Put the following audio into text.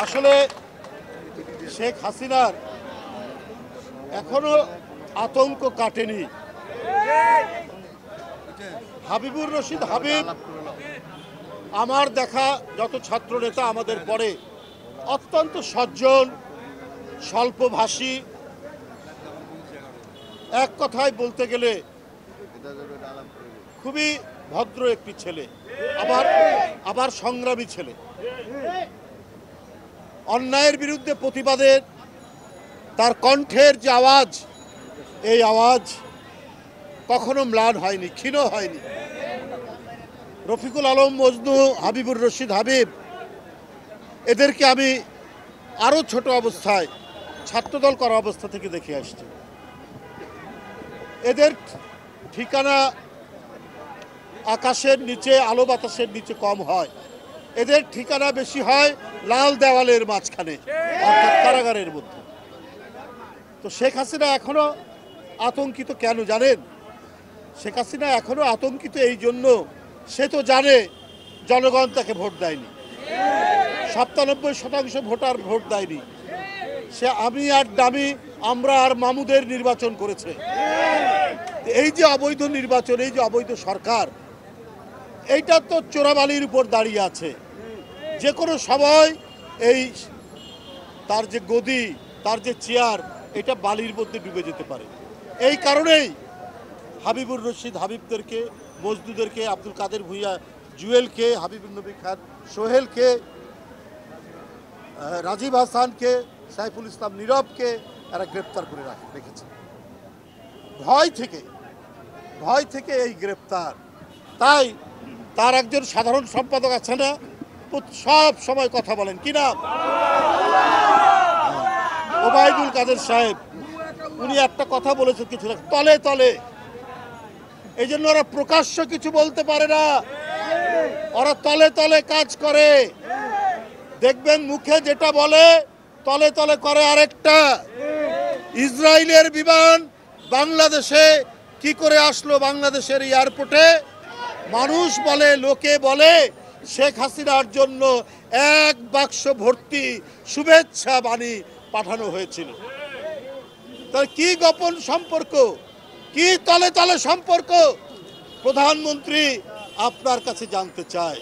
আসলে শেখ হাসিনার এখনো আতঙ্ক কাটেনি। হাবিবুর রশিদ হাবিব আমার দেখা যত ছাত্র নেতা আমাদের পরে অত্যন্ত সজ্জন, স্বল্পভাষী, এক কথায় বলতে গেলে খুবই ভদ্র একটি ছেলে, আবার সংগ্রামী ছেলে। অন্যায়ের বিরুদ্ধে প্রতিবাদের তার কণ্ঠের যে আওয়াজ, এই আওয়াজ কখনো ম্লান হয়নি, ক্ষীণ হয়নি। রফিকুল আলম মজনু, হাবিবুর রশিদ হাবিব, এদেরকে আমি আরও ছোট অবস্থায় ছাত্রদল করা অবস্থা থেকে দেখে আসছি। এদের ঠিকানা আকাশের নিচে, আলো বাতাসের নিচে কম হয়, এদের ঠিকানা বেশি হয় লাল দেওয়ালের মাঝখানে, অর্থাৎ কারাগারের মধ্যে। তো শেখ হাসিনা এখনো আতঙ্কিত কেন জানেন? শেখ হাসিনা এখনো আতঙ্কিত এই জন্য, সে তো জানে জনগণ তাকে ভোট দেয়নি, 97% ভোটার ভোট দেয়নি। সে আমি আর দামি, আমরা আর মামুদের নির্বাচন করেছে। এই যে অবৈধ নির্বাচন, এই যে অবৈধ সরকার, এইটা তো চোরাবালির উপর দাঁড়িয়ে আছে। যে কোনো সময় এই তার যে গদি, তার যে চেয়ার, এটা বালির মধ্যে ডুবে যেতে পারে। এই কারণেই হাবিবুর রশিদ হাবিবদেরকে, মজদুদেরকে, আব্দুল কাদের ভূঁইয়া জুয়েলকে, হাবিবুর নবী খান সোহেলকে, রাজীব হাসানকে, সাইফুল ইসলাম নীরবকে এরা গ্রেপ্তার করে রেখেছে। ভয় থেকে এই গ্রেপ্তার। তাই তার একজন সাধারণ সম্পাদক আছে না, সব সময় কথা বলেন, কি নাম? ওবায়দুল কাদের সাহেব। উনি একটা কথা বলেছেন কিছু তলে তলে, এই জন্য ওরা প্রকাশ্য কিছু বলতে পারে না, ওরা তলে তলে কাজ করে। দেখবেন মুখে যেটা বলে তলে তলে করে আরেকটা। ইসরায়েলের বিমান বাংলাদেশে কি করে আসলো? বাংলাদেশের এয়ারপোর্টে মানুষ বলে, লোকে বলে শেখ হাসিনার জন্য 1 বাক্স ভর্তি শুভেচ্ছা বাণী পাঠানো হয়েছিল। তার কি গোপন সম্পর্ক, কি তলে তলে সম্পর্ক, প্রধানমন্ত্রী আপনার কাছে জানতে চায়।